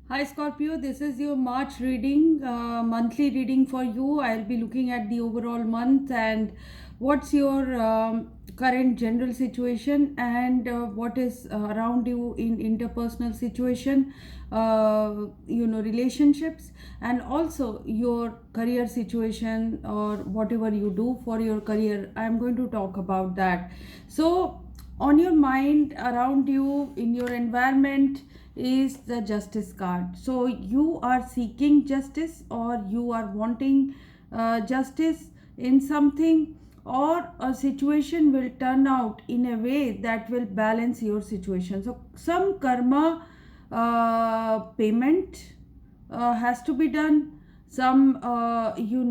Hi Scorpio, this is your March reading, monthly reading for you. I'll be looking at the overall month and what's your current general situation and what is around you in interpersonal situation, relationships, and also your career situation or whatever you do for your career. I'm going to talk about that. So, on your mind, around you, in your environment, is the justice card. So you are seeking justice or you are wanting justice in something, or a situation will turn out in a way that will balance your situation. So some karma payment has to be done. Some you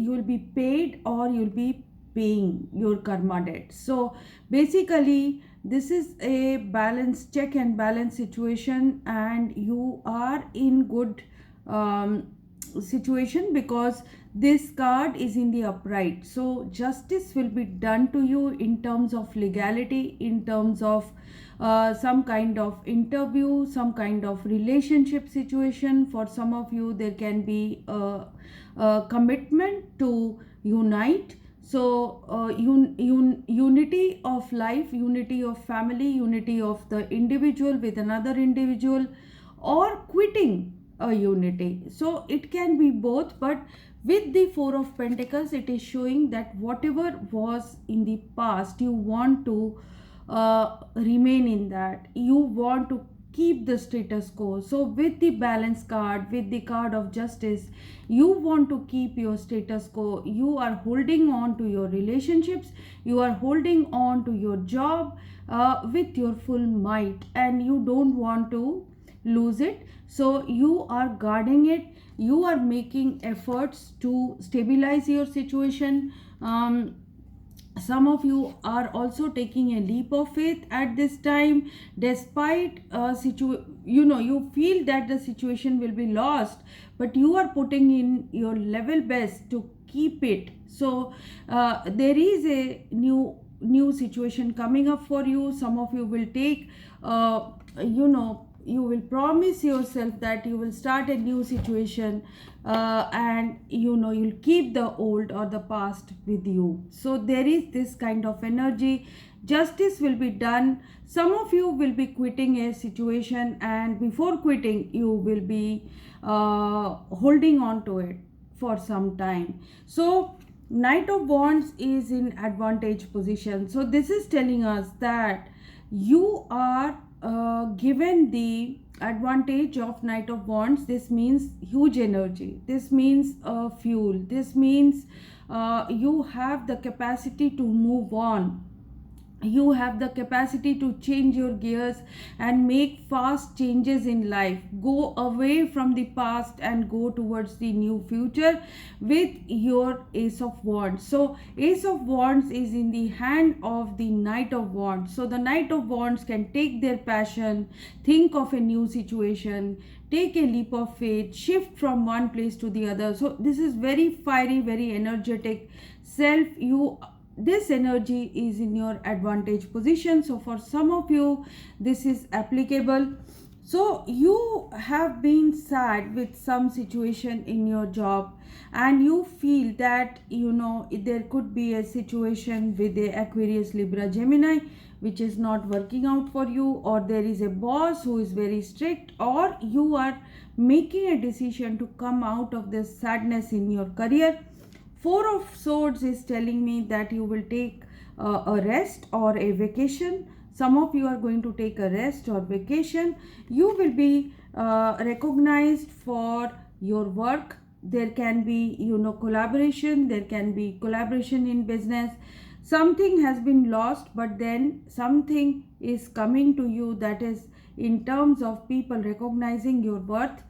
will be paid or you'll be paying your karma debt. So basically this is a balance, check and balance situation, and you are in good situation because this card is in the upright. So justice will be done to you in terms of legality, in terms of some kind of interview, some kind of relationship situation. For some of you there can be a commitment to unite. So unity of life, unity of family, unity of the individual with another individual, or quitting a unity. So it can be both, but with the Four of Pentacles it is showing that whatever was in the past, you want to remain in that, you want to keep the status quo. So with the balance card, with the card of justice, you want to keep your status quo. You are holding on to your relationships, you are holding on to your job with your full might, and you don't want to lose it. So you are guarding it, you are making efforts to stabilize your situation. Some of you are also taking a leap of faith at this time, despite you feel that the situation will be lost, but you are putting in your level best to keep it. So there is a new situation coming up for you. Some of you will take you will promise yourself that you will start a new situation, and you'll keep the old or the past with you. So there is this kind of energy. Justice will be done. Some of you will be quitting a situation, and before quitting you will be holding on to it for some time. So Knight of Wands is in advantage position. So this is telling us that you are given the advantage of Knight of Wands. This means huge energy, this means fuel, this means you have the capacity to move on, you have the capacity to change your gears and make fast changes in life, go away from the past and go towards the new future with your Ace of Wands. So Ace of Wands is in the hand of the Knight of Wands. So the Knight of Wands can take their passion, think of a new situation, take a leap of faith, shift from one place to the other. So this is very fiery, very energetic self. This energy is in your advantage position. So for some of you this is applicable. So you have been sad with some situation in your job, and you feel that there could be a situation with a Aquarius, Libra, Gemini which is not working out for you, or there is a boss who is very strict, or you are making a decision to come out of this sadness in your career. Four of Swords is telling me that you will take a rest or a vacation. Some of you are going to take a rest or vacation. You will be recognized for your work. There can be collaboration, there can be collaboration in business. Something has been lost, but then something is coming to you, that is in terms of people recognizing your worth.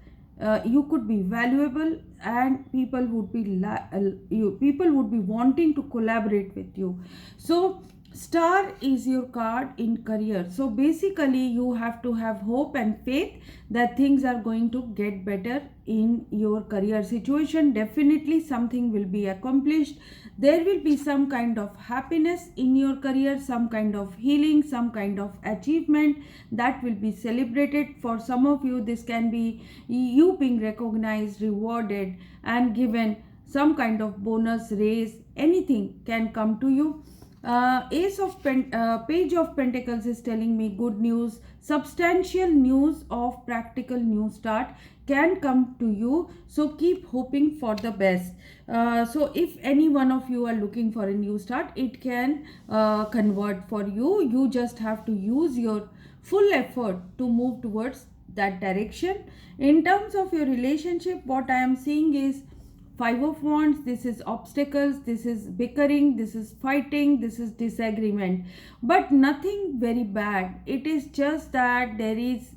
You could be valuable, and people would be wanting to collaborate with you. So Star is your card in career. So basically you have to have hope and faith that things are going to get better in your career situation. Definitely something will be accomplished. There will be some kind of happiness in your career, some kind of healing, some kind of achievement that will be celebrated. For some of you, this can be you being recognized, rewarded, and given some kind of bonus, raise. Anything can come to you. Page of Pentacles is telling me good news, substantial news of practical new start can come to you. So keep hoping for the best. So if any one of you are looking for a new start, it can convert for you. You just have to use your full effort to move towards that direction. In terms of your relationship, what I am seeing is Five of Wands. This is obstacles, this is bickering, this is fighting, this is disagreement, but nothing very bad. It is just that there is,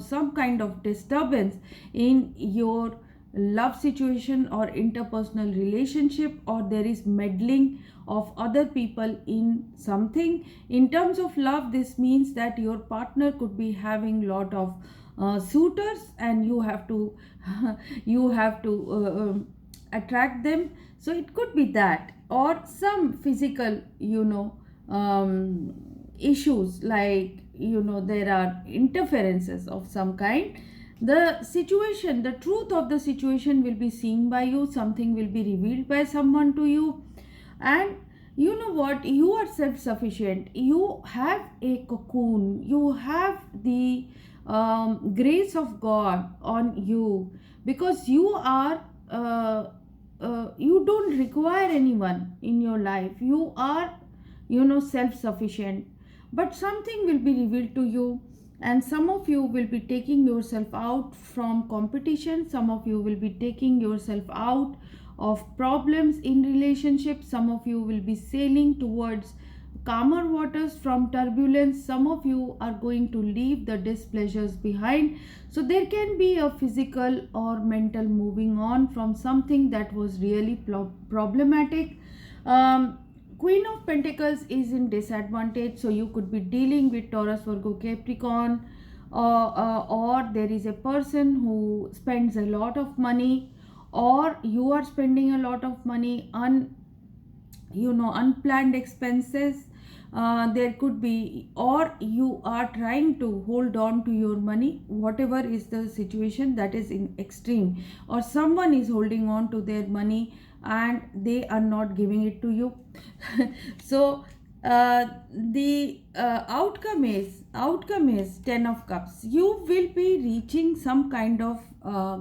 some kind of disturbance in your love situation or interpersonal relationship, or there is meddling of other people in something. In terms of love, this means that your partner could be having lot of suitors, and you have to you have to attract them. So it could be that, or some physical issues, like there are interferences of some kind. The truth of the situation will be seen by you, something will be revealed by someone to you. And you know what, you are self sufficient, you have a cocoon, you have the grace of God on you, because you are you don't require anyone in your life. You are self sufficient. But something will be revealed to you, and some of you will be taking yourself out from competition, some of you will be taking yourself out of problems in relationships, some of you will be sailing towards calmer waters from turbulence, some of you are going to leave the displeasures behind. So there can be a physical or mental moving on from something that was really problematic. Queen of Pentacles is in disadvantage, so you could be dealing with Taurus, Virgo, Capricorn, or there is a person who spends a lot of money, or you are spending a lot of money on unplanned expenses. There could be, or you are trying to hold on to your money, whatever is the situation that is in extreme, or someone is holding on to their money and they are not giving it to you. So the outcome is Ten of Cups. You will be reaching some kind of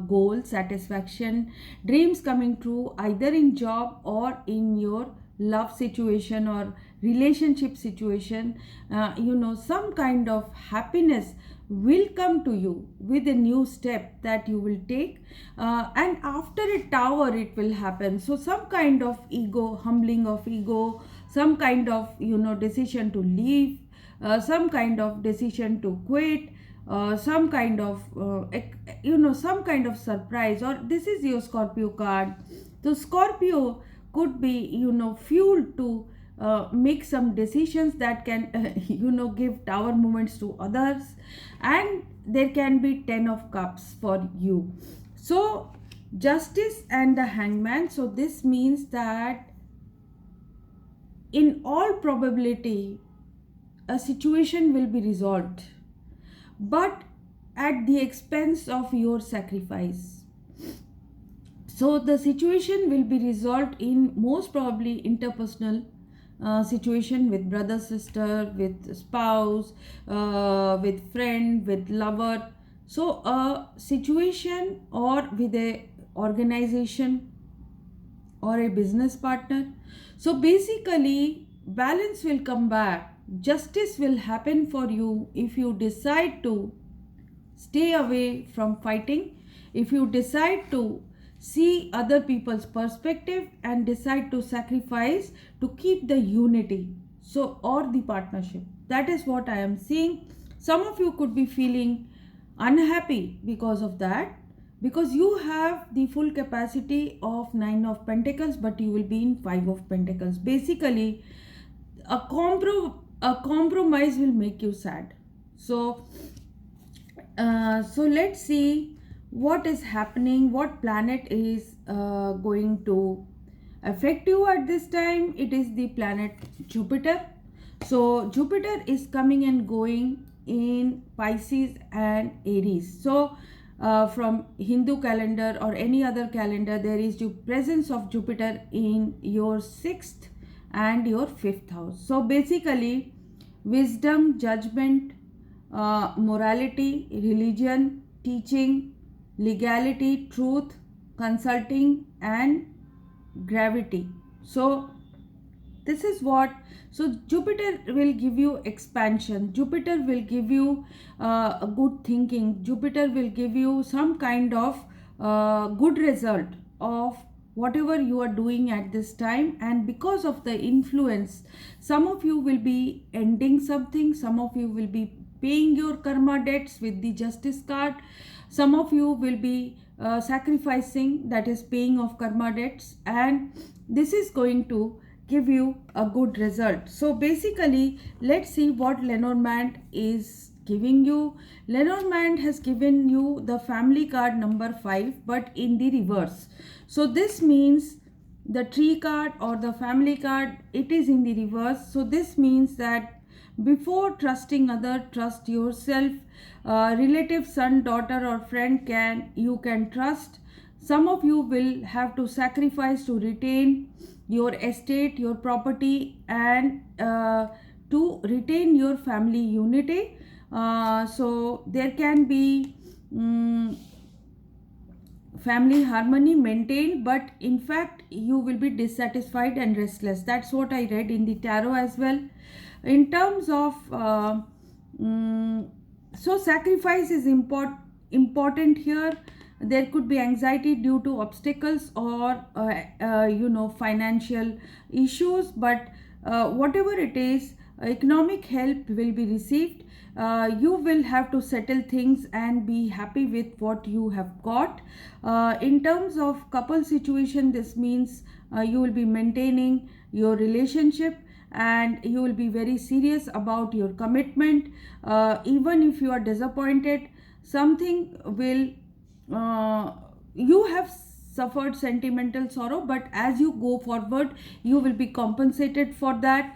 goal, satisfaction, dreams coming true, either in job or in your love situation or relationship situation. Some kind of happiness will come to you with a new step that you will take, and after a tower it will happen. So some kind of humbling of ego, some kind of decision to leave, some kind of decision to quit, some kind of some kind of surprise. Or this is your Scorpio card. So Scorpio could be fueled to make some decisions that can give tower moments to others. And there can be Ten of Cups for you. So Justice and the Hangman. So this means that in all probability a situation will be resolved, but at the expense of your sacrifice. So the situation will be resolved in most probably interpersonal situation with brother, sister, with spouse, with friend, with lover. So a situation, or with a organization or a business partner. So basically balance will come back, justice will happen for you if you decide to stay away from fighting, if you decide to see other people's perspective and decide to sacrifice to keep the unity, so, or the partnership. That is what I am seeing. Some of you could be feeling unhappy because of that, because you have the full capacity of Nine of Pentacles, but you will be in Five of Pentacles. Basically a compromise will make you sad. So so let's see what is happening, what planet is going to affect you at this time. It is the planet Jupiter. So Jupiter is coming and going in Pisces and Aries. So from Hindu calendar or any other calendar, there is the presence of Jupiter in your 6th and your 5th house. So basically, wisdom, judgment, morality, religion, teaching, legality, truth, consulting, and gravity. So this is what, so Jupiter will give you expansion, Jupiter will give you a good thinking, Jupiter will give you some kind of good result of whatever you are doing at this time. And because of the influence, some of you will be ending something, some of you will be paying your karma debts with the justice card, some of you will be sacrificing, that is paying of karma debts, and this is going to give you a good result. So basically, let's see what Lenormand is giving you. Lenormand has given you the family card number 5, but in the reverse. So this means the tree card or the family card, it is in the reverse. So this means that before trusting other, trust yourself. Relative, son, daughter, or friend you can trust. Some of you will have to sacrifice to retain your estate, your property, and to retain your family unity. So there can be family harmony maintained, but in fact you will be dissatisfied and restless. That's what I read in the tarot as well. In terms of so sacrifice is important here. There could be anxiety due to obstacles or financial issues, but whatever it is, economic help will be received. You will have to settle things and be happy with what you have got. In terms of couple situation, this means you will be maintaining your relationship and you will be very serious about your commitment. Even if you are disappointed, something will you have suffered sentimental sorrow, but as you go forward you will be compensated for that.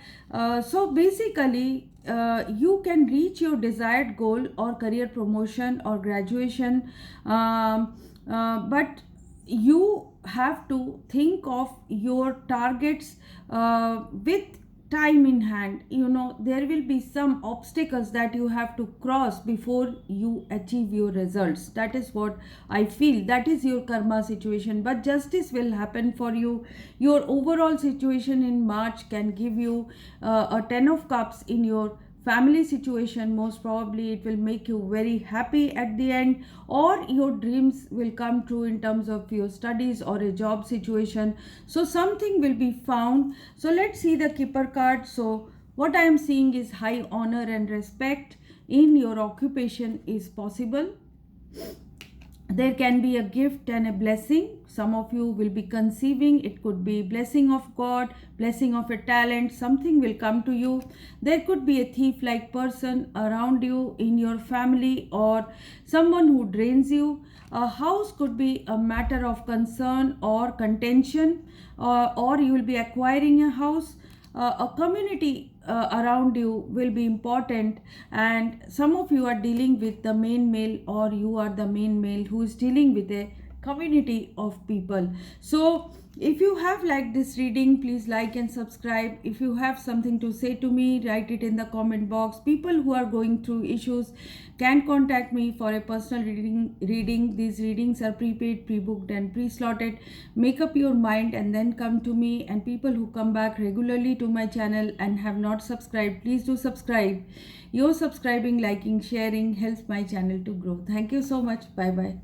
So basically you can reach your desired goal or career promotion or graduation, but you have to think of your targets with time in hand. There will be some obstacles that you have to cross before you achieve your results. That is what I feel. That is your karma situation, but justice will happen for you. Your overall situation in March can give you a 10 of cups in your family situation. Most probably it will make you very happy at the end, or your dreams will come true in terms of your studies or a job situation. So something will be found. So let's see the keeper card. So what I am seeing is high honor and respect in your occupation is possible. There can be a gift and a blessing. Some of you will be conceiving. It could be blessing of God, blessing of a talent. Something will come to you. There could be a thief-like person around you in your family, or someone who drains you. A house could be a matter of concern or contention, or you will be acquiring a house. A community around you will be important, and some of you are dealing with the main male, or you are the main male who is dealing with a community of people. So if you have liked this reading, please like and subscribe. If you have something to say to me, write it in the comment box. People who are going through issues can contact me for a personal reading. These readings are prepaid, pre-booked, and pre-slotted. Make up your mind and then come to me. And people who come back regularly to my channel and have not subscribed, please do subscribe. Your subscribing, liking, sharing helps my channel to grow. Thank you so much. Bye bye.